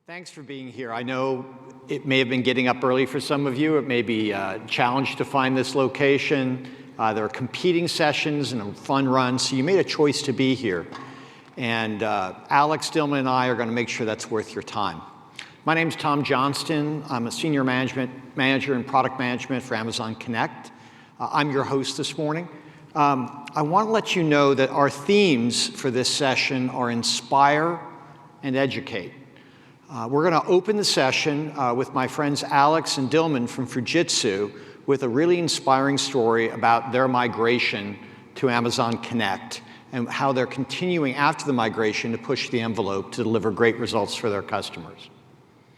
Thanks for being here. I know it may have been getting up early for some of you. It may be a challenge to find this location. There are competing sessions and a fun run, so you made a choice to be here. And Alex Dillman and I are going to make sure that's worth your time. My name's Tom Johnston. I'm a senior manager in product management for Amazon Connect. I'm your host this morning. I want to let you know that our themes for this session are inspire and educate. We're going to open the session with my friends Alex and Dillman from Fujitsu with a really inspiring story about their migration to Amazon Connect and how they're continuing after the migration to push the envelope to deliver great results for their customers.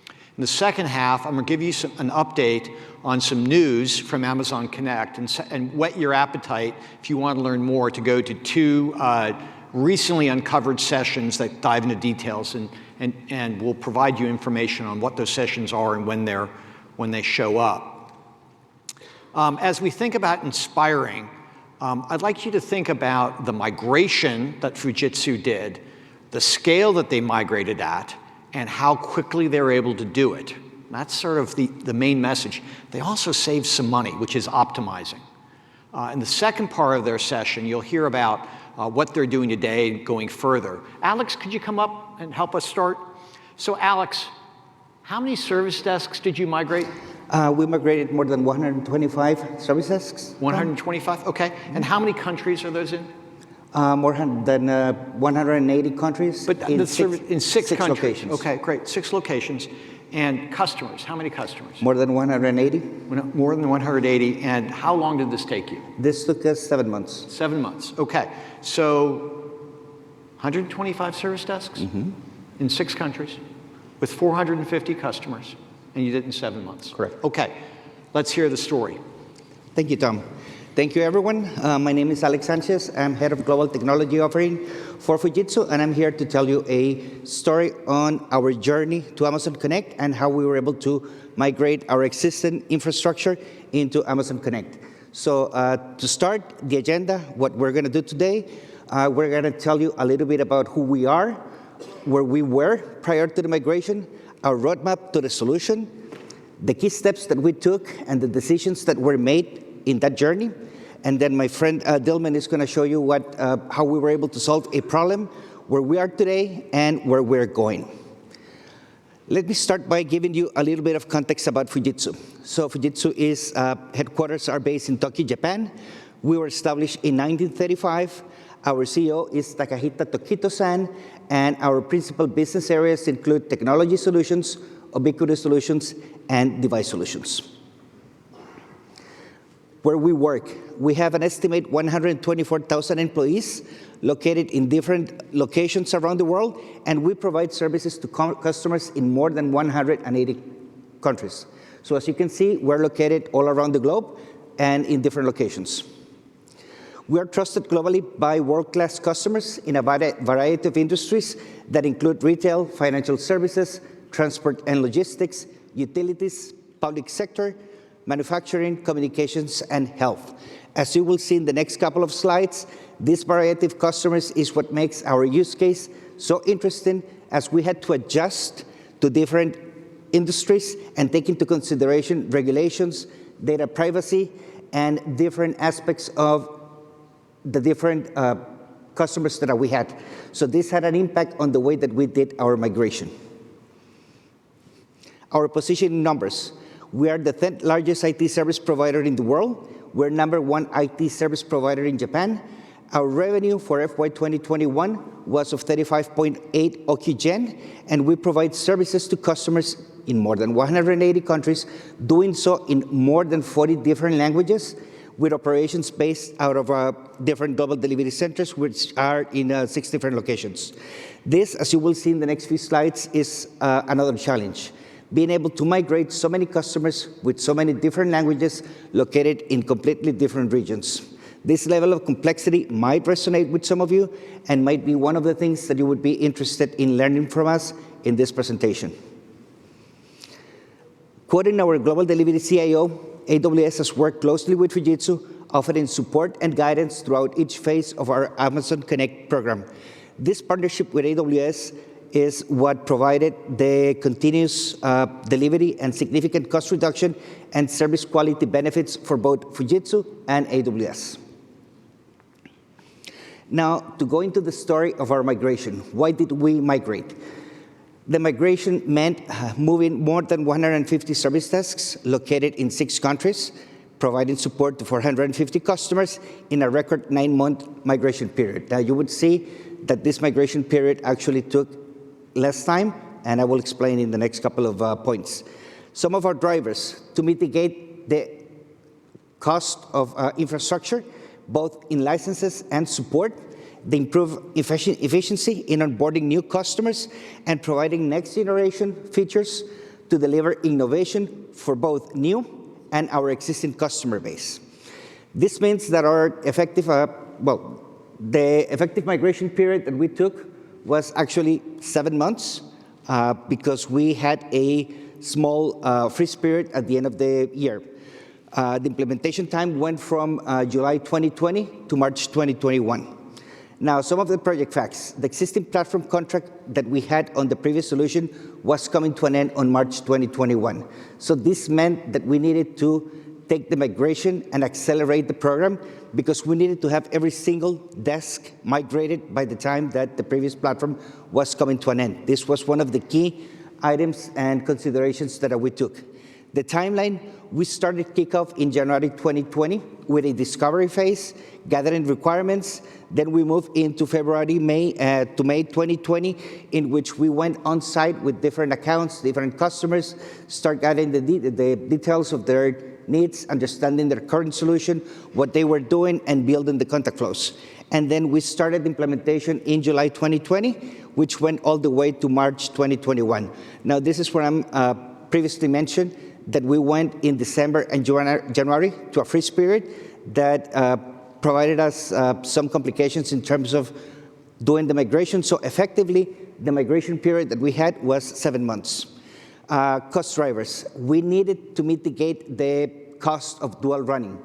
In the second half, I'm going to give you an update on some news from Amazon Connect and whet your appetite if you want to learn more to go to two recently uncovered sessions that dive into details and we'll provide you information on what those sessions are and when they show up. As we think about inspiring, I'd like you to think about the migration that Fujitsu did, the scale that they migrated at, and how quickly they were able to do it. That's sort of the main message. They also saved some money, which is optimizing. In the second part of their session, you'll hear about what they're doing today going further. Alex, could you come up and help us start? So Alex, how many service desks did you migrate? We migrated more than 125 service desks. 125, okay. And how many countries are those in? More than 180 countries. But in six countries. Locations. Okay, great, 6 locations. And customers, how many customers? More than 180. More than 180, and how long did this take you? This took us 7 months. 7 months, okay. So 125 service desks in 6 countries with 450 customers, and you did it in 7 months. Correct. Okay, let's hear the story. Thank you, Tom. Thank you, everyone. My name is Alex Sanchez. I'm head of global technology offering for Fujitsu, and I'm here to tell you a story on our journey to Amazon Connect and how we were able to migrate our existing infrastructure into Amazon Connect. So to start the agenda, what we're going to do today, we're going to tell you a little bit about who we are, where we were prior to the migration, our roadmap to the solution, the key steps that we took, and the decisions that were made in that journey. And then my friend Dillman is going to show you how we were able to solve a problem, where we are today, and where we're going. Let me start by giving you a little bit of context about Fujitsu. So Fujitsu headquarters are based in Tokyo, Japan. We were established in 1935. Our CEO is Takahita Tokito-san, and our principal business areas include technology solutions, ubiquitous solutions, and device solutions. Where we work, we have an estimated 124,000 employees located in different locations around the world, and we provide services to customers in more than 180 countries. So as you can see, we're located all around the globe and in different locations. We are trusted globally by world-class customers in a variety of industries that include retail, financial services, transport and logistics, utilities, public sector, manufacturing, communications, and health. As you will see in the next couple of slides, this variety of customers is what makes our use case so interesting, as we had to adjust to different industries and take into consideration regulations, data privacy, and different aspects of the different customers that we had. So this had an impact on the way that we did our migration. Our position in numbers. We are the 10th largest IT service provider in the world. We're #1 IT service provider in Japan. Our revenue for FY 2021 was of 35.8 oki-yen, and we provide services to customers in more than 180 countries, doing so in more than 40 different languages, with operations based out of different global delivery centers, which are in 6 different locations. This, as you will see in the next few slides, is another challenge. Being able to migrate so many customers with so many different languages located in completely different regions. This level of complexity might resonate with some of you and might be one of the things that you would be interested in learning from us in this presentation. Quoting our global delivery CIO, AWS has worked closely with Fujitsu, offering support and guidance throughout each phase of our Amazon Connect program. This partnership with AWS is what provided the continuous delivery and significant cost reduction and service quality benefits for both Fujitsu and AWS. Now, to go into the story of our migration, why did we migrate? The migration meant moving more than 150 service desks located in 6 countries, providing support to 450 customers in a record 9-month migration period. Now, you would see that this migration period actually took less time, and I will explain in the next couple of points. Some of our drivers to mitigate the cost of infrastructure, both in licenses and support, the improved efficiency in onboarding new customers and providing next-generation features to deliver innovation for both new and our existing customer base. This means that our the effective migration period that we took was actually 7 months because we had a small freeze period at the end of the year. The implementation time went from July 2020 to March 2021. Now, some of the project facts. The existing platform contract that we had on the previous solution was coming to an end on March 2021. So this meant that we needed to take the migration and accelerate the program because we needed to have every single desk migrated by the time that the previous platform was coming to an end. This was one of the key items and considerations that we took. The timeline, we started kickoff in January 2020 with a discovery phase, gathering requirements. Then we moved into May 2020, in which we went on site with different accounts, different customers, start gathering the details of their needs, understanding their current solution, what they were doing, and building the contact flows. And then we started implementation in July 2020, which went all the way to March 2021. Now, this is where I'm previously mentioned that we went in December and January to a freeze period that provided us some complications in terms of doing the migration. So effectively, the migration period that we had was 7 months. Cost drivers. We needed to mitigate the cost of dual running.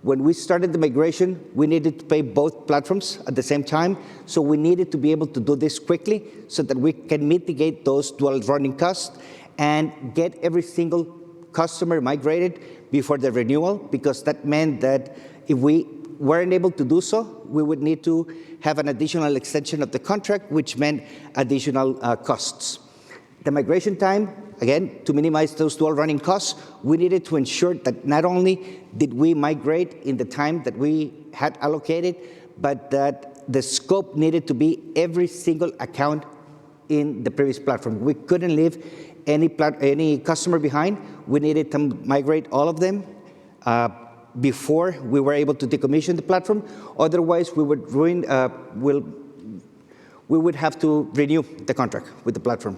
When we started the migration, we needed to pay both platforms at the same time. So we needed to be able to do this quickly so that we can mitigate those dual running costs and get every single customer migrated before the renewal, because that meant that if we weren't able to do so, we would need to have an additional extension of the contract, which meant additional costs. The migration time, again, to minimize those dual running costs, we needed to ensure that not only did we migrate in the time that we had allocated, but that the scope needed to be every single account in the previous platform. We couldn't leave any customer behind. We needed to migrate all of them before we were able to decommission the platform. Otherwise, we would have to renew the contract with the platform.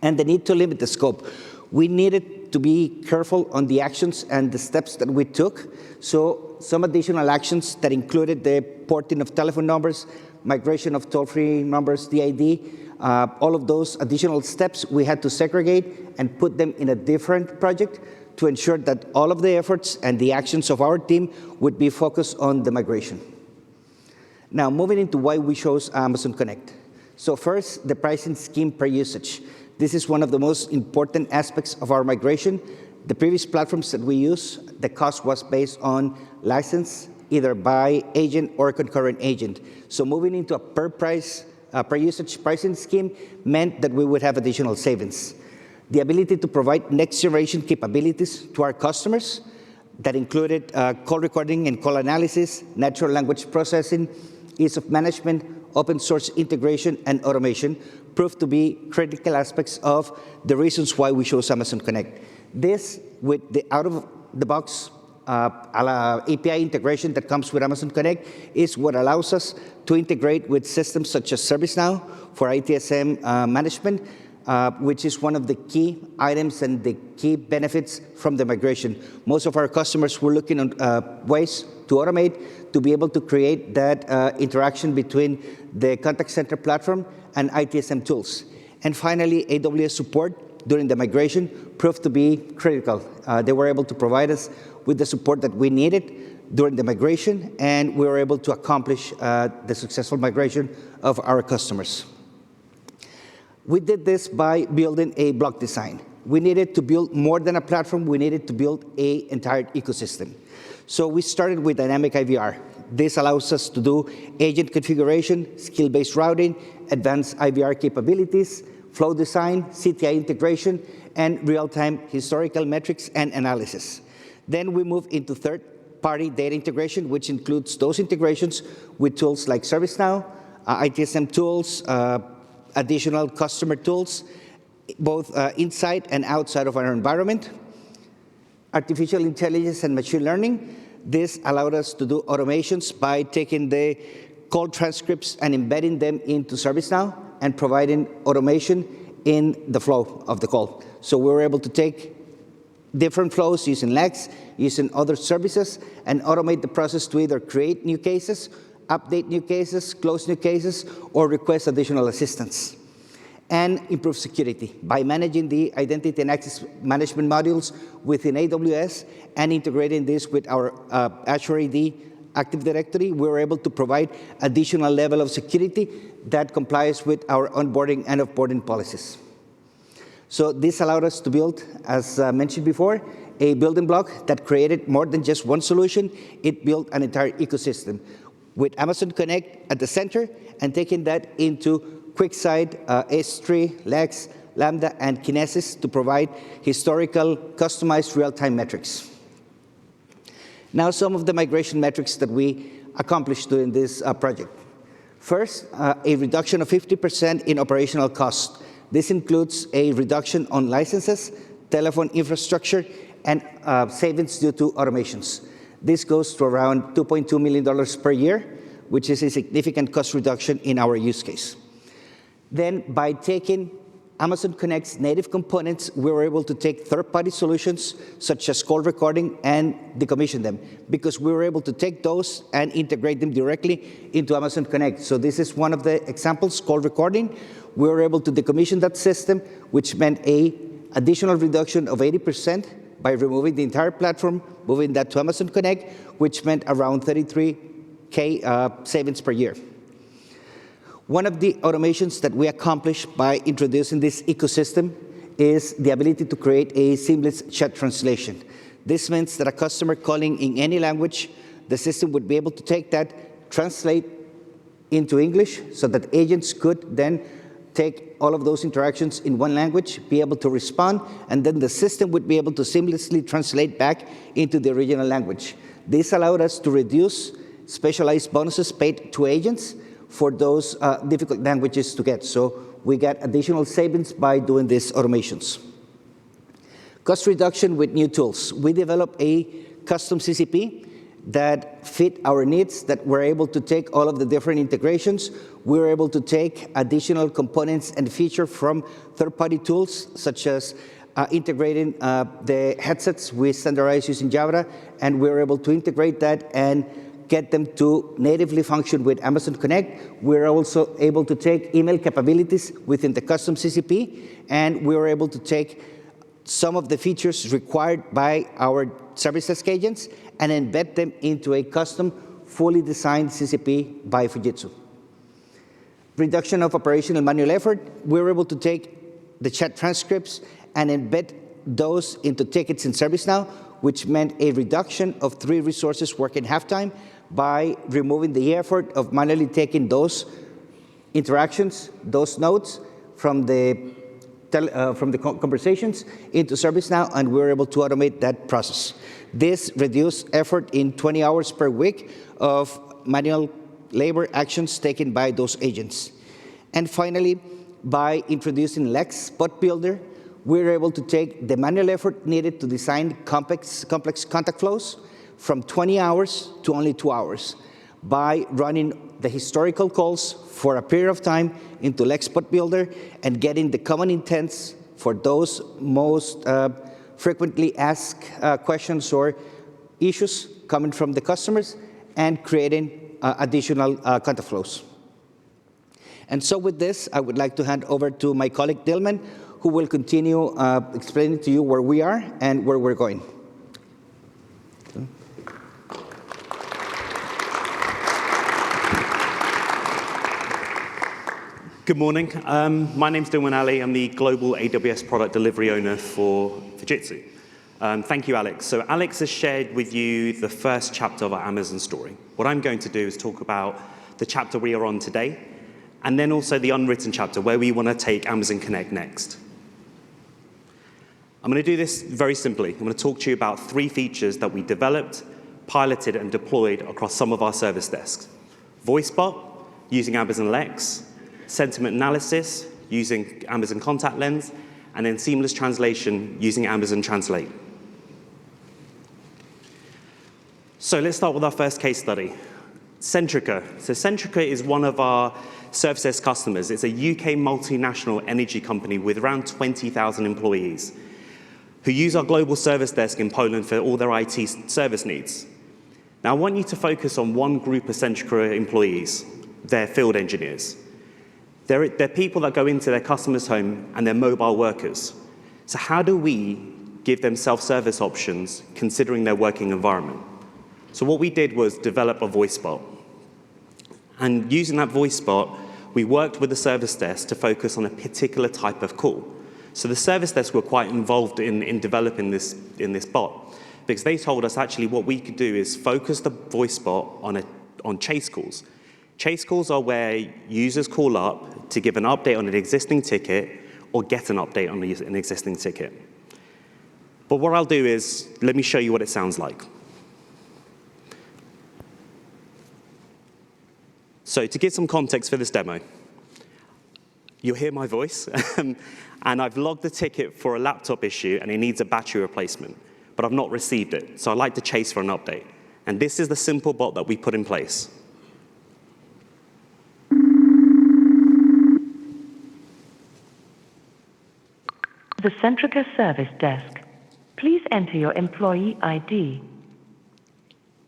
And the need to limit the scope. We needed to be careful on the actions and the steps that we took. So some additional actions that included the porting of telephone numbers, migration of toll-free numbers, DID, all of those additional steps we had to segregate and put them in a different project to ensure that all of the efforts and the actions of our team would be focused on the migration. Now, moving into why we chose Amazon Connect. So first, the pricing scheme per usage. This is one of the most important aspects of our migration. The previous platforms that we use, the cost was based on license, either by agent or concurrent agent. So moving into a per usage pricing scheme meant that we would have additional savings. The ability to provide next generation capabilities to our customers that included call recording and call analysis, natural language processing, ease of management, open source integration, and automation proved to be critical aspects of the reasons why we chose Amazon Connect. This, with the out-of-the-box API integration that comes with Amazon Connect, is what allows us to integrate with systems such as ServiceNow for ITSM management, which is one of the key items and the key benefits from the migration. Most of our customers were looking at ways to automate, to be able to create that interaction between the contact center platform and ITSM tools. And finally, AWS support during the migration proved to be critical. They were able to provide us with the support that we needed during the migration, and we were able to accomplish the successful migration of our customers. We did this by building a block design. We needed to build more than a platform. We needed to build an entire ecosystem. So we started with dynamic IVR. This allows us to do agent configuration, skill-based routing, advanced IVR capabilities, flow design, CTI integration, and real-time historical metrics and analysis. Then we move into third-party data integration, which includes those integrations with tools like ServiceNow, ITSM tools, additional customer tools, both inside and outside of our environment. Artificial intelligence and machine learning. This allowed us to do automations by taking the call transcripts and embedding them into ServiceNow and providing automation in the flow of the call. So we were able to take different flows using Lex, using other services, and automate the process to either create new cases, update new cases, close new cases, or request additional assistance. And improve security by managing the identity and access management modules within AWS and integrating this with our Azure AD Active Directory. We were able to provide additional level of security that complies with our onboarding and offboarding policies. So this allowed us to build, as mentioned before, a building block that created more than just one solution. It built an entire ecosystem with Amazon Connect at the center and taking that into QuickSight, S3, Lex, Lambda, and Kinesis to provide historical, customized real-time metrics. Now, some of the migration metrics that we accomplished during this project. First, a reduction of 50% in operational cost. This includes a reduction on licenses, telephone infrastructure, and savings due to automations. This goes to around $2.2 million per year, which is a significant cost reduction in our use case. Then, by taking Amazon Connect's native components, we were able to take third-party solutions, such as call recording, and decommission them, because we were able to take those and integrate them directly into Amazon Connect. So this is one of the examples, call recording. We were able to decommission that system, which meant an additional reduction of 80% by removing the entire platform, moving that to Amazon Connect, which meant around $33K savings per year. One of the automations that we accomplished by introducing this ecosystem is the ability to create a seamless chat translation. This means that a customer calling in any language, the system would be able to take that, translate into English, so that agents could then take all of those interactions in one language, be able to respond, and then the system would be able to seamlessly translate back into the original language. This allowed us to reduce specialized bonuses paid to agents for those difficult languages to get. So we got additional savings by doing these automations. Cost reduction with new tools. We developed a custom CCP that fit our needs, that were able to take all of the different integrations. We were able to take additional components and features from third-party tools, such as integrating the headsets we standardized using Java, and we were able to integrate that and get them to natively function with Amazon Connect. We're also able to take email capabilities within the custom CCP, and we were able to take some of the features required by our service desk agents and embed them into a custom, fully designed CCP by Fujitsu. Reduction of operational manual effort. We were able to take the chat transcripts and embed those into tickets in ServiceNow, which meant a reduction of 3 resources working half-time by removing the effort of manually taking those interactions, those notes from the conversations into ServiceNow, and we were able to automate that process. This reduced effort in 20 hours per week of manual labor actions taken by those agents. And finally, by introducing Lex Bot Builder, we were able to take the manual effort needed to design complex contact flows from 20 hours to only 2 hours by running the historical calls for a period of time into Lex Bot Builder and getting the common intents for those most frequently asked questions or issues coming from the customers and creating additional contact flows. And so with this, I would like to hand over to my colleague Dilman, who will continue explaining to you where we are and where we're going. Good morning. My name's Dilman Ali. I'm the Global AWS Product Delivery Owner for Fujitsu. Thank you, Alex. So Alex has shared with you the first chapter of our Amazon story. What I'm going to do is talk about the chapter we are on today, and then also the unwritten chapter where we want to take Amazon Connect next. I'm going to do this very simply. I'm going to talk to you about 3 features that we developed, piloted, and deployed across some of our service desks. VoiceBot, using Amazon Lex, sentiment analysis, using Amazon Contact Lens, and then seamless translation using Amazon Translate. So let's start with our first case study. Centrica. So Centrica is one of our service desk customers. It's a UK multinational energy company with around 20,000 employees who use our global service desk in Poland for all their IT service needs. Now, I want you to focus on one group of Centrica employees, their field engineers. They're people that go into their customer's home and they're mobile workers. So how do we give them self-service options considering their working environment? So what we did was develop a voice bot. And using that voice bot, we worked with the service desk to focus on a particular type of call. So the service desk were quite involved in developing this bot, because they told us actually what we could do is focus the voice bot on chase calls. Chase calls are where users call up to give an update on an existing ticket or get an update on an existing ticket. But what I'll do is, let me show you what it sounds like. So to give some context for this demo, you'll hear my voice, and I've logged the ticket for a laptop issue and it needs a battery replacement, but I've not received it, so I'd like to chase for an update. And this is the simple bot that we put in place. The Centrica Service Desk. Please enter your employee ID.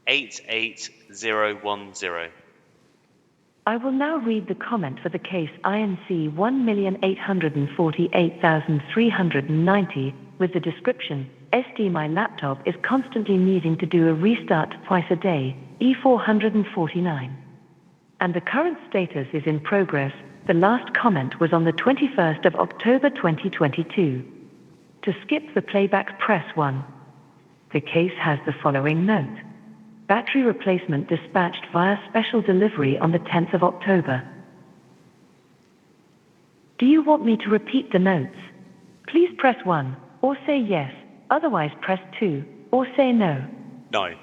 88010. I will now read the comment for the case INC 1,848,390 with the description, SD my laptop is constantly needing to do a restart twice a day, E449. And the current status is in progress. The last comment was on the 21st of October 2022. To skip the playback, press 1. The case has the following note. Battery replacement dispatched via special delivery on the 10th of October. Do you want me to repeat the notes? Please press 1 or say yes, otherwise press 2 or say no. No.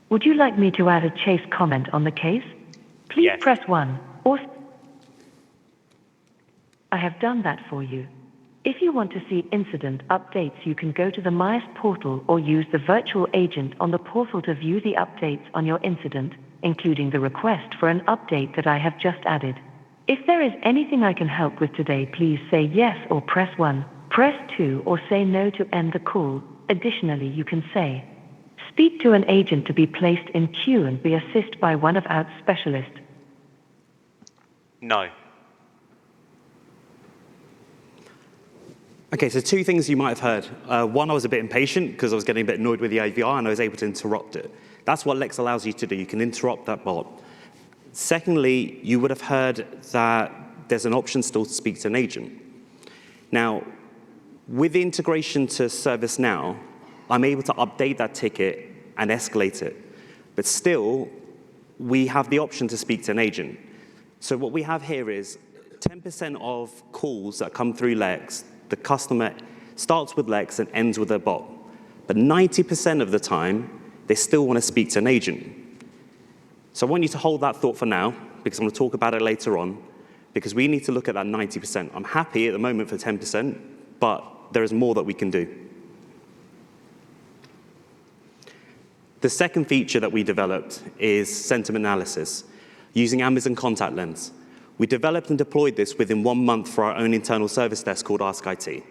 Would you like me to add a chase comment on the case? Please Yes. press 1 or... I have done that for you. If you want to see incident updates, you can go to the MIAS portal or use the virtual agent on the portal to view the updates on your incident, including the request for an update that I have just added. If there is anything I can help with today, please say yes or press 1, press 2 or say no to end the call. Additionally, you can say, speak to an agent to be placed in queue and be assisted by one of our specialists. No. Okay, so 2 things you might have heard. One, I was a bit impatient because I was getting a bit annoyed with the AVR and I was able to interrupt it. That's what Lex allows you to do. You can interrupt that bot. Secondly, you would have heard that there's an option still to speak to an agent. Now, with the integration to ServiceNow, I'm able to update that ticket and escalate it. But still, we have the option to speak to an agent. So what we have here is 10% of calls that come through Lex, the customer starts with Lex and ends with a bot. But 90% of the time, they still want to speak to an agent. So I want you to hold that thought for now, because I'm going to talk about it later on, because we need to look at that 90%. I'm happy at the moment for 10%, but there is more that we can do. The second feature that we developed is sentiment analysis, using Amazon Contact Lens. We developed and deployed this within 1 month for our own internal service desk called Ask IT.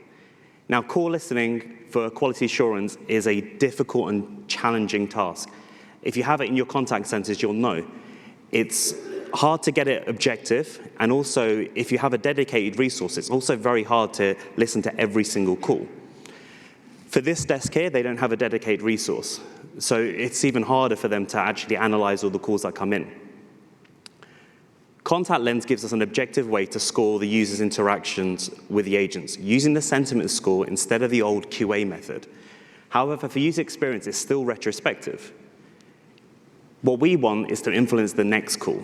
Now, call listening for quality assurance is a difficult and challenging task. If you have it in your contact centers, you'll know. It's hard to get it objective, and also, if you have a dedicated resource, it's also very hard to listen to every single call. For this desk here, they don't have a dedicated resource, so it's even harder for them to actually analyze all the calls that come in. Contact Lens gives us an objective way to score the user's interactions with the agents, using the sentiment score instead of the old QA method. However, for user experience, it's still retrospective. What we want is to influence the next call.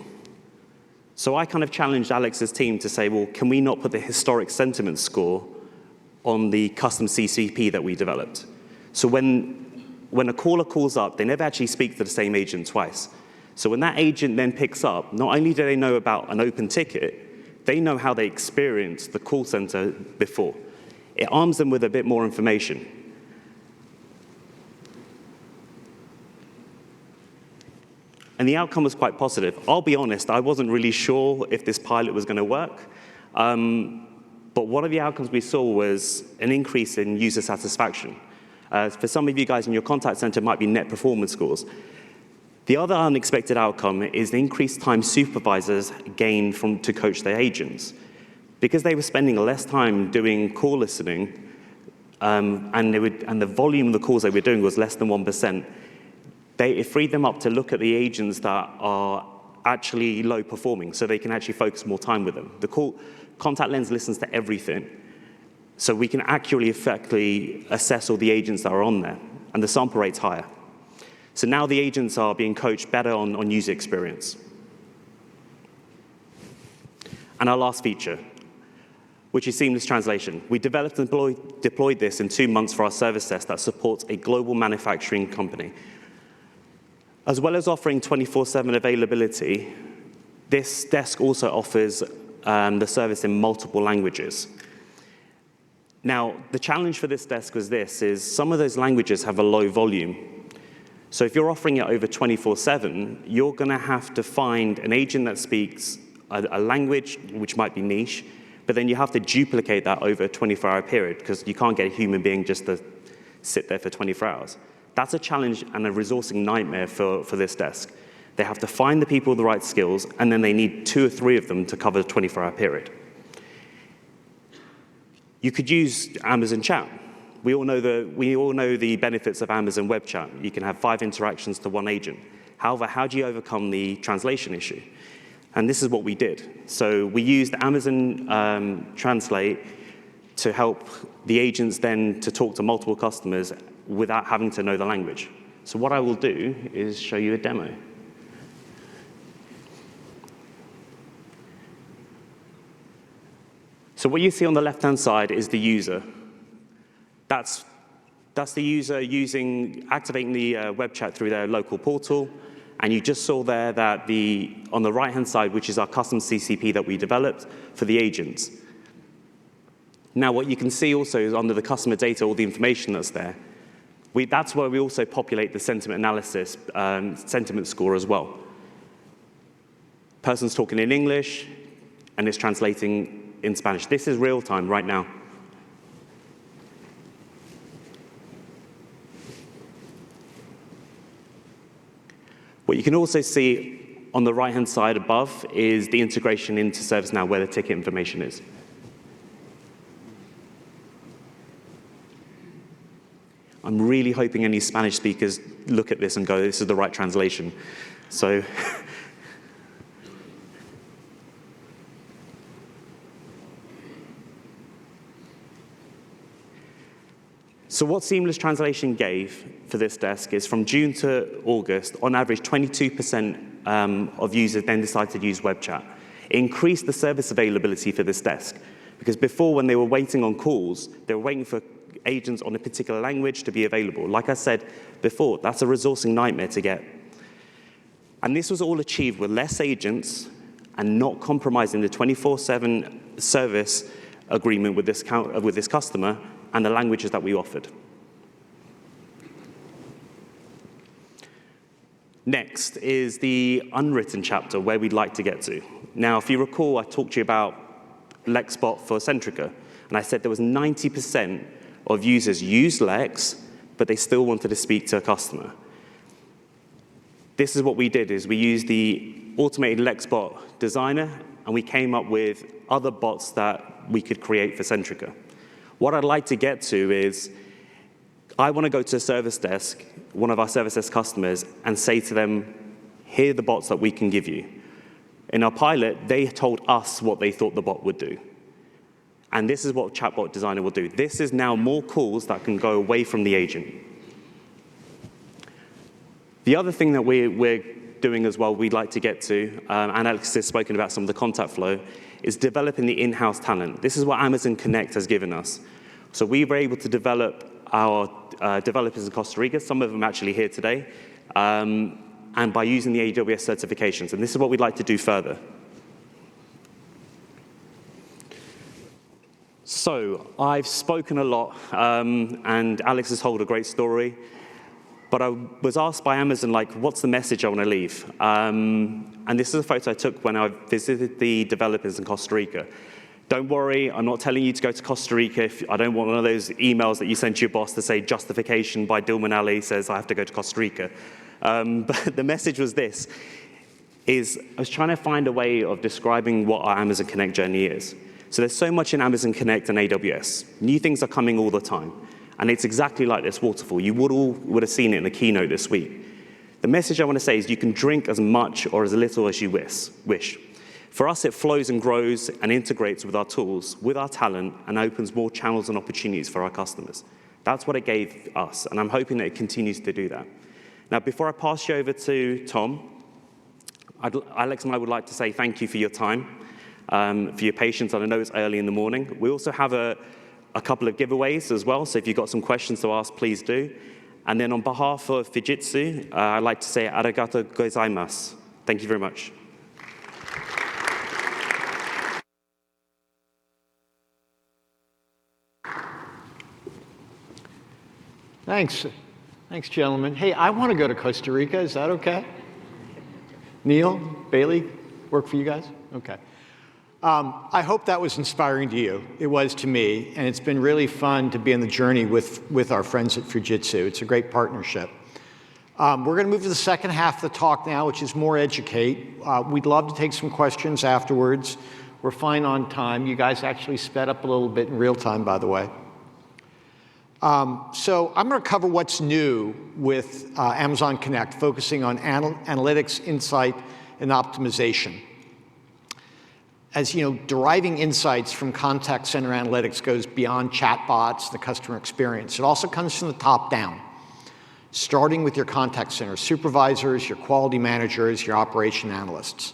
So I kind of challenged Alex's team to say, well, can we not put the historic sentiment score on the custom CCP that we developed? So when a caller calls up, they never actually speak to the same agent twice. So when that agent then picks up, not only do they know about an open ticket, they know how they experienced the call center before. It arms them with a bit more information. And the outcome was quite positive. I'll be honest, I wasn't really sure if this pilot was going to work. But one of the outcomes we saw was an increase in user satisfaction. For some of you guys in your contact center, it might be net performance scores. The other unexpected outcome is the increased time supervisors gained to coach their agents. Because they were spending less time doing call listening, and the volume of the calls they were doing was less than 1%, it freed them up to look at the agents that are actually low performing, so they can actually focus more time with them. The Contact Lens listens to everything, so we can accurately, effectively assess all the agents that are on there, and the sample rate's higher. So now the agents are being coached better on user experience. And our last feature, which is seamless translation. We developed and deployed this in 2 months for our service desk that supports a global manufacturing company. As well as offering 24/7 availability, this desk also offers the service in multiple languages. Now, the challenge for this desk is some of those languages have a low volume. So if you're offering it over 24/7, you're going to have to find an agent that speaks a language which might be niche, but then you have to duplicate that over a 24-hour period because you can't get a human being just to sit there for 24 hours. That's a challenge and a resourcing nightmare for this desk. They have to find the people with the right skills, and then they need 2 or 3 of them to cover the 24-hour period. You could use Amazon Chat. We all know the benefits of Amazon Web Chat. You can have 5 interactions to 1 agent. However, how do you overcome the translation issue? And this is what we did. So we used Amazon Translate to help the agents then to talk to multiple customers without having to know the language. So what I will do is show you a demo. So what you see on the left-hand side is the user. That's the user activating the web chat through their local portal. And you just saw there that on the right-hand side, which is our custom CCP that we developed for the agents. Now, what you can see also is under the customer data, all the information that's there. That's where we also populate the sentiment analysis, sentiment score as well. Person's talking in English, and it's translating in Spanish. This is real time right now. What you can also see on the right-hand side above is the integration into ServiceNow where the ticket information is. I'm really hoping any Spanish speakers look at this and go, this is the right translation. So, so what seamless translation gave for this desk is from June to August, on average, 22% of users then decided to use web chat. It increased the service availability for this desk. Because before, when they were waiting on calls, they were waiting for agents on a particular language to be available. Like I said before, that's a resourcing nightmare to get. And this was all achieved with less agents and not compromising the 24/7 service agreement with this customer and the languages that we offered. Next is the unwritten chapter, where we'd like to get to. Now, if you recall, I talked to you about Lexbot for Centrica, and I said there was 90% of users used Lex, but they still wanted to speak to a customer. This is what we did, is we used the automated Lexbot designer, and we came up with other bots that we could create for Centrica. What I'd like to get to is, I want to go to a service desk, one of our service desk customers, and say to them, here are the bots that we can give you. In our pilot, they told us what they thought the bot would do. And this is what Chatbot Designer will do. This is now more calls that can go away from the agent. The other thing that we're doing as well, we'd like to get to, and Alex has spoken about some of the contact flow, is developing the in-house talent. This is what Amazon Connect has given us. So we were able to develop our developers in Costa Rica, some of them actually here today, and by using the AWS certifications. And this is what we'd like to do further. So I've spoken a lot, and Alex has told a great story. But I was asked by Amazon, like, what's the message I want to leave? And this is a photo I took when I visited the developers in Costa Rica. Don't worry, I'm not telling you to go to Costa Rica. I don't want one of those emails that you send to your boss to say justification by Dilman Ali says I have to go to Costa Rica. But the message was this, I was trying to find a way of describing what our Amazon Connect journey is. So there's so much in Amazon Connect and AWS. New things are coming all the time. And it's exactly like this waterfall. You would have seen it in the keynote this week. The message I want to say is you can drink as much or as little as you wish. For us, it flows and grows and integrates with our tools, with our talent, and opens more channels and opportunities for our customers. That's what it gave us, and I'm hoping that it continues to do that. Now, before I pass you over to Tom, Alex and I would like to say thank you for your time, for your patience, and I know it's early in the morning. We also have a couple of giveaways as well, so if you've got some questions to ask, please do. And then on behalf of Fujitsu, I'd like to say arigato gozaimasu. Thank you very much. Thanks. Thanks, gentlemen. Hey, I want to go to Costa Rica. Is that okay? Neil, Bailey, work for you guys? Okay. I hope that was inspiring to you. It was to me, and it's been really fun to be on the journey with our friends at Fujitsu. It's a great partnership. We're going to move to the second half of the talk now, which is more educate. We'd love to take some questions afterwards. We're fine on time. You guys actually sped up a little bit in real time, by the way. So I'm going to cover what's new with Amazon Connect, focusing on analytics, insight, and optimization. As you know, deriving insights from contact center analytics goes beyond chatbots, the customer experience. It also comes from the top down, starting with your contact center supervisors, your quality managers, your operation analysts.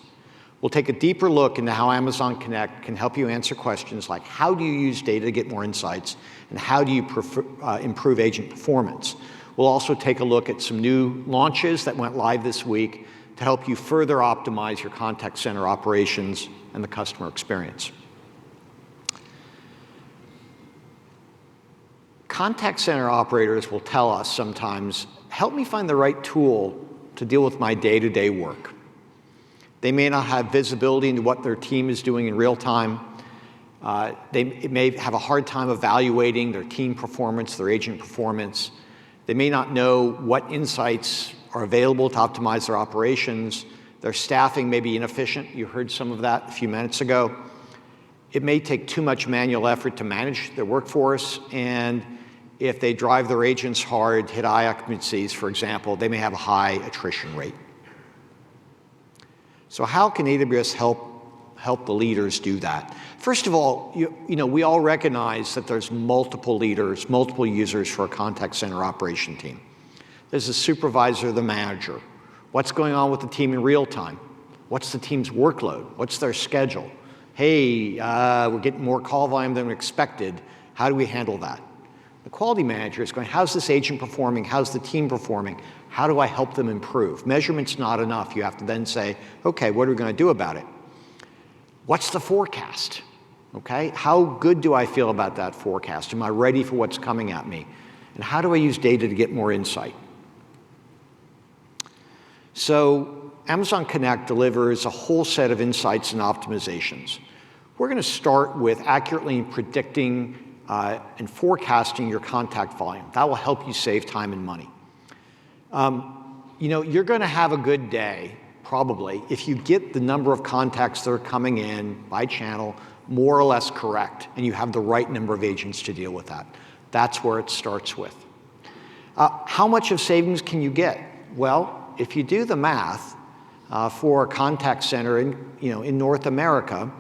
We'll take a deeper look into how Amazon Connect can help you answer questions like how do you use data to get more insights, and how do you improve agent performance. We'll also take a look at some new launches that went live this week to help you further optimize your contact center operations and the customer experience. Contact center operators will tell us sometimes, help me find the right tool to deal with my day-to-day work. They may not have visibility into what their team is doing in real time. They may have a hard time evaluating their team performance, their agent performance. They may not know what insights are available to optimize their operations. Their staffing may be inefficient. You heard some of that a few minutes ago. It may take too much manual effort to manage their workforce, and if they drive their agents hard, hit high occupancies, for example, they may have a high attrition rate. So how can AWS help the leaders do that? First of all, we all recognize that there's multiple leaders, multiple users for a contact center operation team. There's a supervisor, the manager. What's going on with the team in real time? What's the team's workload? What's their schedule? Hey, we're getting more call volume than expected. How do we handle that? The quality manager is going, how's this agent performing? How's the team performing? How do I help them improve? Measurement's not enough. You have to then say, okay, what are we going to do about it? What's the forecast? Okay, how good do I feel about that forecast? Am I ready for what's coming at me? And how do I use data to get more insight? So Amazon Connect delivers a whole set of insights and optimizations. We're going to start with accurately predicting and forecasting your contact volume. That will help you save time and money. You're going to have a good day, probably, if you get the number of contacts that are coming in by channel more or less correct, and you have the right number of agents to deal with that. That's where it starts with. How much of savings can you get? Well, if you do the math, for a contact center in North America,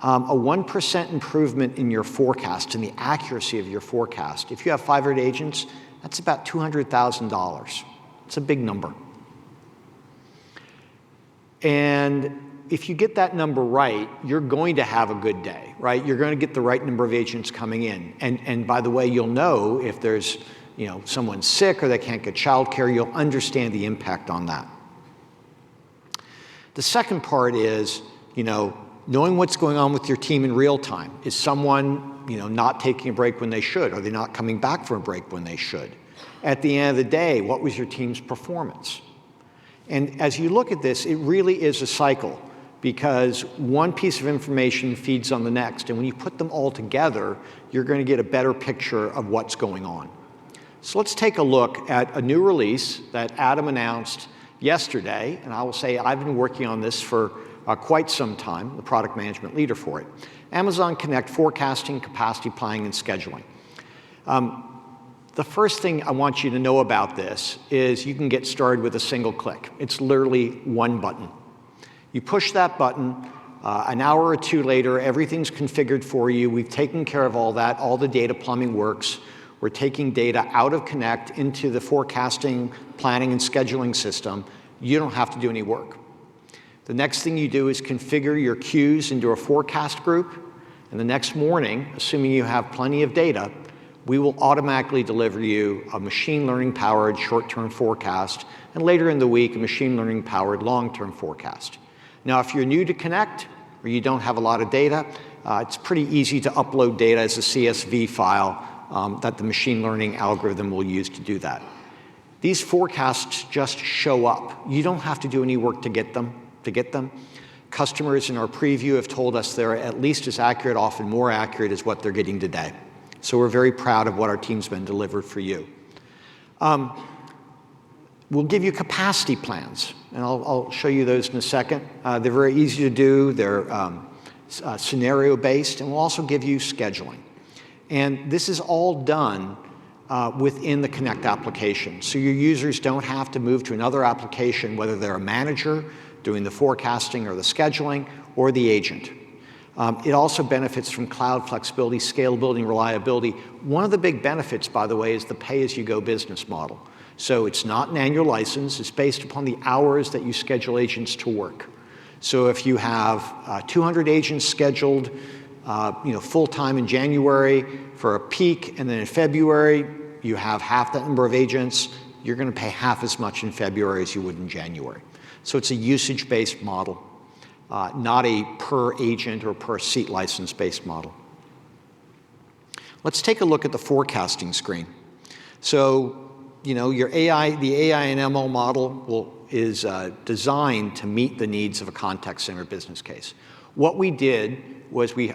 a 1% improvement in your forecast, in the accuracy of your forecast. If you have 500 agents, that's about $200,000. It's a big number. And if you get that number right, you're going to have a good day, right? You're going to get the right number of agents coming in. And by the way, you'll know if there's someone's sick or they can't get childcare, you'll understand the impact on that. The second part is, knowing what's going on with your team in real time. Is someone, not taking a break when they should? Are they not coming back from a break when they should? At the end of the day, what was your team's performance? And as you look at this, it really is a cycle, because one piece of information feeds on the next. And when you put them all together, you're going to get a better picture of what's going on. So let's take a look at a new release that Adam announced yesterday. And I will say I've been working on this for quite some time, the product management leader for it. Amazon Connect forecasting, capacity planning, and scheduling. The first thing I want you to know about this is you can get started with a single click. It's literally one button. You push that button, an hour or two later, everything's configured for you. We've taken care of all that. All the data plumbing works. We're taking data out of Connect into the forecasting, planning, and scheduling system. You don't have to do any work. The next thing you do is configure your queues into a forecast group, and the next morning, assuming you have plenty of data, we will automatically deliver you a machine learning powered short-term forecast, and later in the week, a machine learning powered long-term forecast. Now, if you're new to Connect, or you don't have a lot of data, it's pretty easy to upload data as a CSV file that the machine learning algorithm will use to do that. These forecasts just show up. You don't have to do any work to get them. Customers in our preview have told us they're at least as accurate, often more accurate, as what they're getting today. So we're very proud of what our team's been delivered for you. We'll give you capacity plans, and I'll show you those in a second. They're very easy to do. They're scenario-based, and we'll also give you scheduling. And this is all done within the Connect application. So your users don't have to move to another application, whether they're a manager doing the forecasting or the scheduling, or the agent. It also benefits from cloud flexibility, scalability, and reliability. One of the big benefits, by the way, is the pay-as-you-go business model. So it's not an annual license. It's based upon the hours that you schedule agents to work. So if you have 200 agents scheduled full-time in January for a peak, and then in February you have half that number of agents, you're going to pay half as much in February as you would in January. So it's a usage-based model, not a per agent or per seat license-based model. Let's take a look at the forecasting screen. So, your the AI and ML model is designed to meet the needs of a contact center business case. What we did was we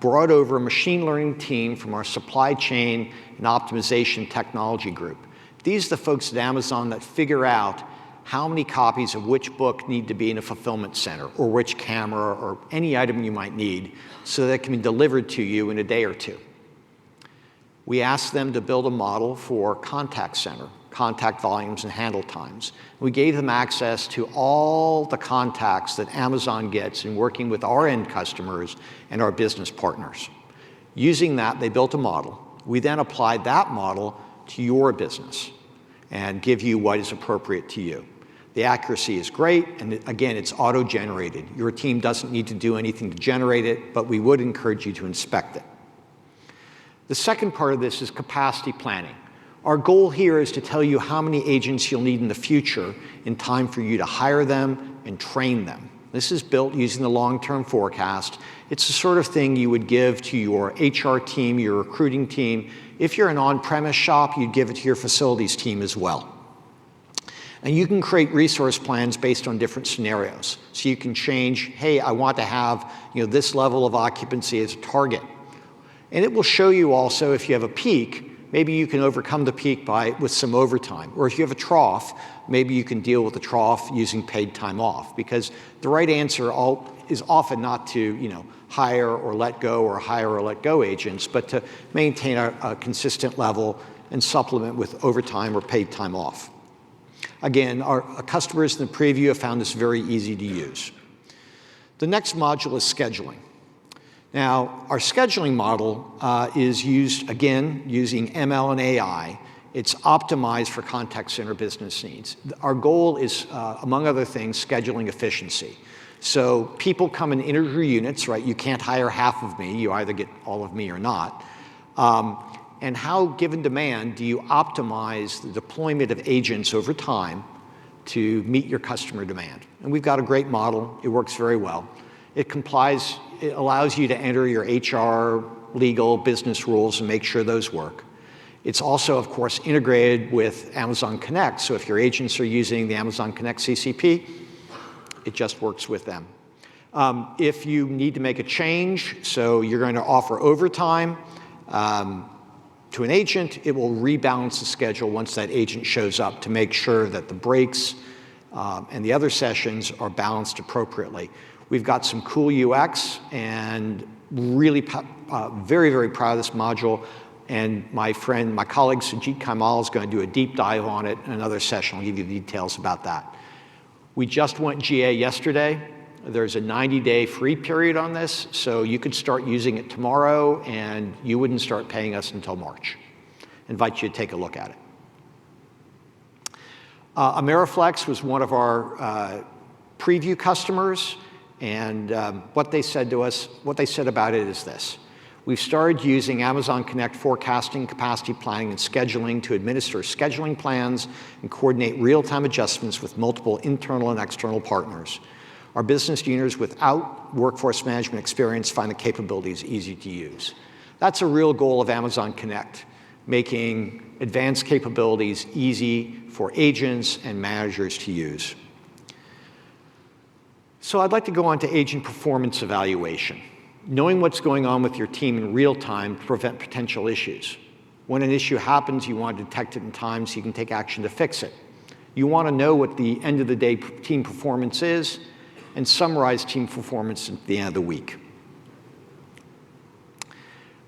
brought over a machine learning team from our supply chain and optimization technology group. These are the folks at Amazon that figure out how many copies of which book need to be in a fulfillment center, or which camera, or any item you might need, so that it can be delivered to you in a day or two. We asked them to build a model for contact center, contact volumes and handle times. We gave them access to all the contacts that Amazon gets in working with our end customers and our business partners. Using that, they built a model. We then applied that model to your business and give you what is appropriate to you. The accuracy is great, and again, it's auto-generated. Your team doesn't need to do anything to generate it, but we would encourage you to inspect it. The second part of this is capacity planning. Our goal here is to tell you how many agents you'll need in the future in time for you to hire them and train them. This is built using the long-term forecast. It's the sort of thing you would give to your HR team, your recruiting team. If you're an on-premise shop, you'd give it to your facilities team as well. And you can create resource plans based on different scenarios. So you can change, hey, I want to have this level of occupancy as a target. And it will show you also if you have a peak, maybe you can overcome the peak with some overtime. Or if you have a trough, maybe you can deal with the trough using paid time off. Because the right answer is often not to hire or let go, or hire or let go agents, but to maintain a consistent level and supplement with overtime or paid time off. Again, our customers in the preview have found this very easy to use. The next module is scheduling. Now, our scheduling model is used, again, using ML and AI. It's optimized for contact center business needs. Our goal is, among other things, scheduling efficiency. So people come in integer units, right? You can't hire half of me. You either get all of me or not. And how, given demand, do you optimize the deployment of agents over time to meet your customer demand? And we've got a great model. It works very well. It allows you to enter your HR, legal, business rules and make sure those work. It's also, of course, integrated with Amazon Connect. So if your agents are using the Amazon Connect CCP, it just works with them. If you need to make a change, so you're going to offer overtime to an agent, it will rebalance the schedule once that agent shows up to make sure that the breaks and the other sessions are balanced appropriately. We've got some cool UX and really very, very proud of this module. And my colleague Sujit Kaimal is going to do a deep dive on it in another session. I'll give you the details about that. We just went GA yesterday. There's a 90-day free period on this, so you could start using it tomorrow, and you wouldn't start paying us until March. I invite you to take a look at it. Ameriflex was one of our preview customers, and what they said about it is this. We've started using Amazon Connect forecasting, capacity planning, and scheduling to administer scheduling plans and coordinate real-time adjustments with multiple internal and external partners. Our business users without workforce management experience find the capabilities easy to use. That's a real goal of Amazon Connect, making advanced capabilities easy for agents and managers to use. So I'd like to go on to agent performance evaluation. Knowing what's going on with your team in real time to prevent potential issues. When an issue happens, you want to detect it in time so you can take action to fix it. You want to know what the end of the day team performance is and summarize team performance at the end of the week.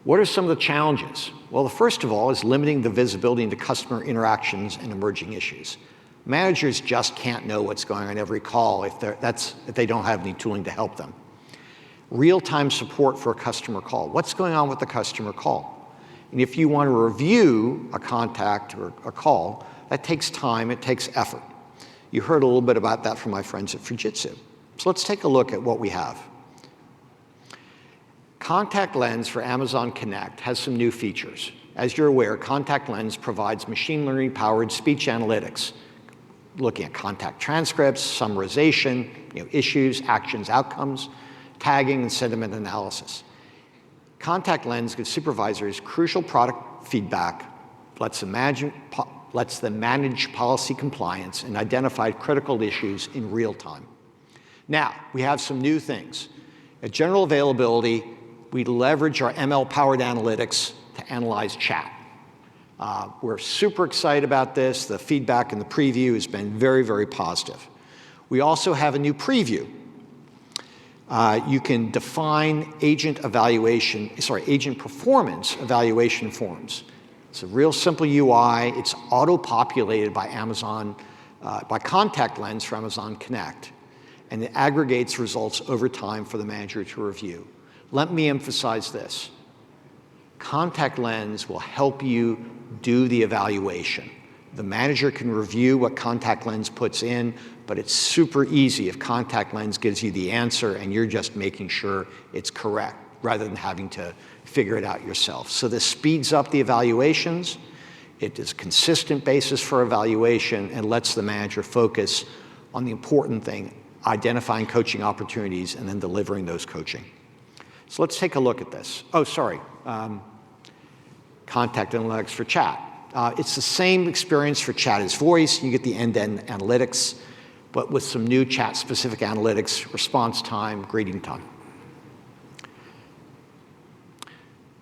What are some of the challenges? Well, the first of all is limiting the visibility into customer interactions and emerging issues. Managers just can't know what's going on every call if they don't have any tooling to help them. Real-time support for a customer call. What's going on with the customer call? And if you want to review a contact or a call, that takes time, it takes effort. You heard a little bit about that from my friends at Fujitsu. So let's take a look at what we have. Contact Lens for Amazon Connect has some new features. As you're aware, Contact Lens provides machine learning-powered speech analytics, looking at contact transcripts, summarization, issues, actions, outcomes, tagging, and sentiment analysis. Contact Lens gives supervisors crucial product feedback, lets them manage policy compliance, and identify critical issues in real time. Now, we have some new things. At general availability, we leverage our ML-powered analytics to analyze chat. We're super excited about this. The feedback in the preview has been very, very positive. We also have a new preview. You can define agent performance evaluation forms. It's a real simple UI. It's auto-populated by by Contact Lens for Amazon Connect, and it aggregates results over time for the manager to review. Let me emphasize this. Contact Lens will help you do the evaluation. The manager can review what Contact Lens puts in, but it's super easy if Contact Lens gives you the answer and you're just making sure it's correct rather than having to figure it out yourself. So this speeds up the evaluations. It is a consistent basis for evaluation and lets the manager focus on the important thing, identifying coaching opportunities and then delivering those coaching. So let's take a look at this. Oh, sorry. Contact Analytics for chat. It's the same experience for chat as voice. You get the end-to-end analytics, but with some new chat-specific analytics, response time, greeting time.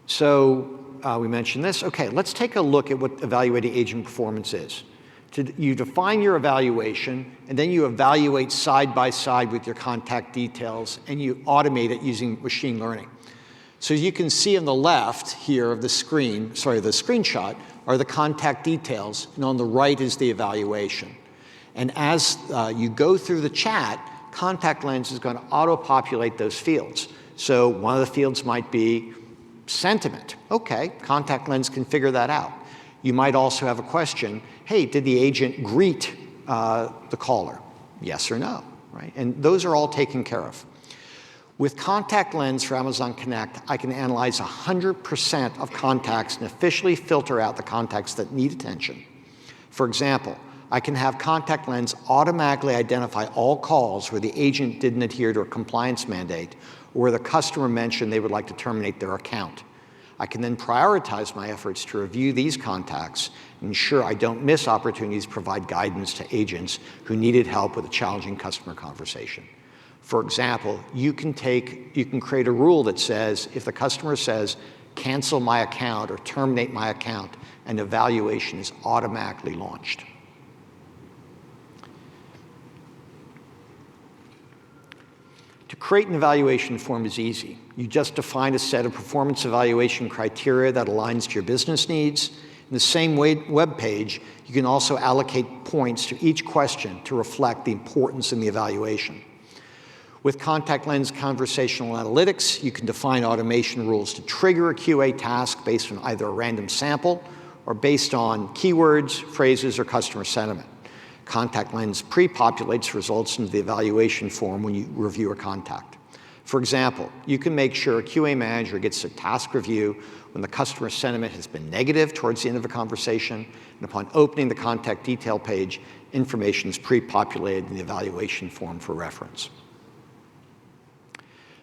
So we mentioned this. Okay, let's take a look at what evaluating agent performance is. You define your evaluation, and then you evaluate side by side with your contact details, and you automate it using machine learning. So you can see on the left here of the screenshot are the contact details, and on the right is the evaluation. And as you go through the chat, Contact Lens is going to auto-populate those fields. So one of the fields might be sentiment. Okay, Contact Lens can figure that out. You might also have a question, hey, did the agent greet the caller? Yes or no, right? And those are all taken care of. With Contact Lens for Amazon Connect, I can analyze 100% of contacts and officially filter out the contacts that need attention. For example, I can have Contact Lens automatically identify all calls where the agent didn't adhere to a compliance mandate or where the customer mentioned they would like to terminate their account. I can then prioritize my efforts to review these contacts and ensure I don't miss opportunities to provide guidance to agents who needed help with a challenging customer conversation. For example, you can create a rule that says if the customer says, cancel my account or terminate my account, an evaluation is automatically launched. To create an evaluation form is easy. You just define a set of performance evaluation criteria that aligns to your business needs. In the same web page, you can also allocate points to each question to reflect the importance in the evaluation. With Contact Lens Conversational Analytics, you can define automation rules to trigger a QA task based on either a random sample or based on keywords, phrases, or customer sentiment. Contact Lens pre-populates results into the evaluation form when you review a contact. For example, you can make sure a QA manager gets a task review when the customer sentiment has been negative towards the end of a conversation, and upon opening the contact detail page, information is pre-populated in the evaluation form for reference.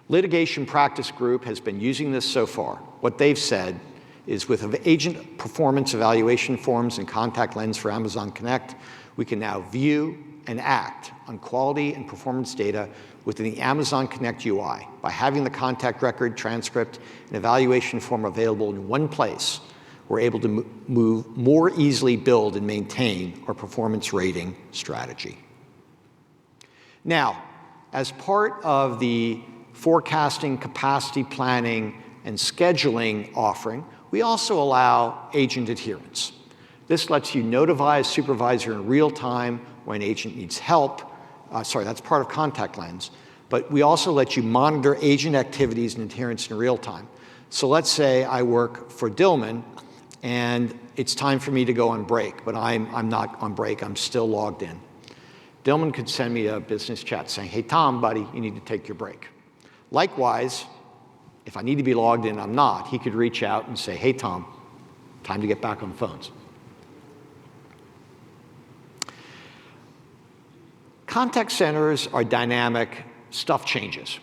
Litigation Practice Group has been using this so far. What they've said is with agent performance evaluation forms and Contact Lens for Amazon Connect, we can now view and act on quality and performance data within the Amazon Connect UI. By having the contact record, transcript, and evaluation form available in one place, we're able to more easily build and maintain our performance rating strategy. Now, as part of the forecasting, capacity planning, and scheduling offering, we also allow agent adherence. This lets you notify a supervisor in real time when an agent needs help. That's part of Contact Lens. But we also let you monitor agent activities and adherence in real time. So let's say I work for Dillman, and it's time for me to go on break, but I'm not on break, I'm still logged in. Dillman could send me a business chat saying, hey, Tom, buddy, you need to take your break. Likewise, if I need to be logged in, I'm not, he could reach out and say, hey, Tom, time to get back on the phones. Contact centers are dynamic, stuff changes.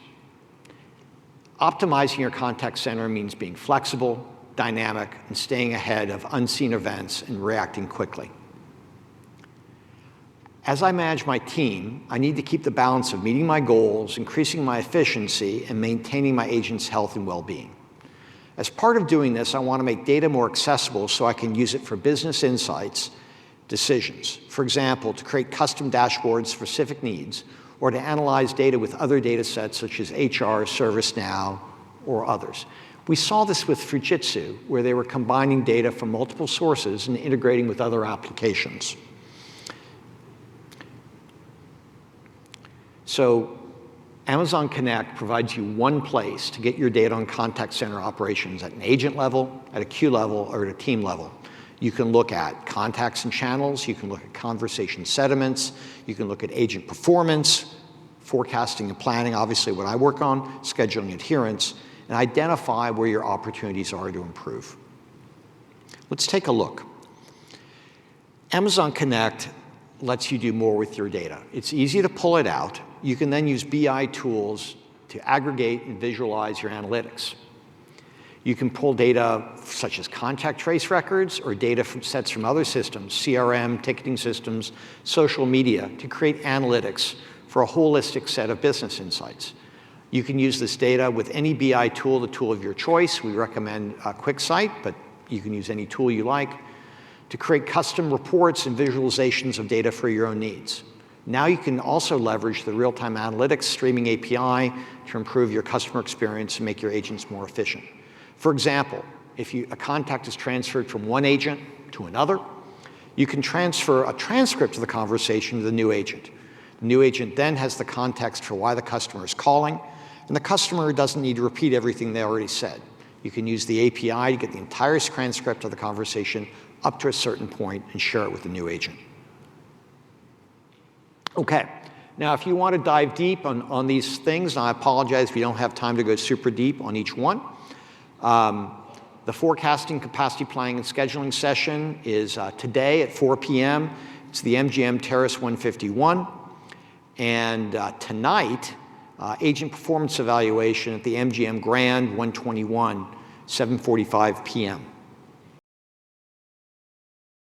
Optimizing your contact center means being flexible, dynamic, and staying ahead of unseen events and reacting quickly. As I manage my team, I need to keep the balance of meeting my goals, increasing my efficiency, and maintaining my agents' health and well-being. As part of doing this, I want to make data more accessible so I can use it for business insights, decisions. For example, to create custom dashboards for specific needs, or to analyze data with other data sets such as HR, ServiceNow, or others. We saw this with Fujitsu, where they were combining data from multiple sources and integrating with other applications. So Amazon Connect provides you one place to get your data on contact center operations at an agent level, at a queue level, or at a team level. You can look at contacts and channels, you can look at conversation sentiments, you can look at agent performance, forecasting and planning, obviously what I work on, scheduling adherence, and identify where your opportunities are to improve. Let's take a look. Amazon Connect lets you do more with your data. It's easy to pull it out. You can then use BI tools to aggregate and visualize your analytics. You can pull data such as contact trace records or data from sets from other systems, CRM, ticketing systems, social media, to create analytics for a holistic set of business insights. You can use this data with any BI tool, the tool of your choice. We recommend QuickSight, but you can use any tool you like, to create custom reports and visualizations of data for your own needs. Now you can also leverage the real-time analytics streaming API to improve your customer experience and make your agents more efficient. For example, if a contact is transferred from one agent to another, you can transfer a transcript of the conversation to the new agent. The new agent then has the context for why the customer is calling, and the customer doesn't need to repeat everything they already said. You can use the API to get the entire transcript of the conversation up to a certain point and share it with the new agent. Okay, now if you want to dive deep on these things, and I apologize if you don't have time to go super deep on each one, the forecasting, capacity planning, and scheduling session is today at 4 p.m. It's the MGM Terrace 151. And tonight, agent performance evaluation at the MGM Grand 121, 7:45 p.m.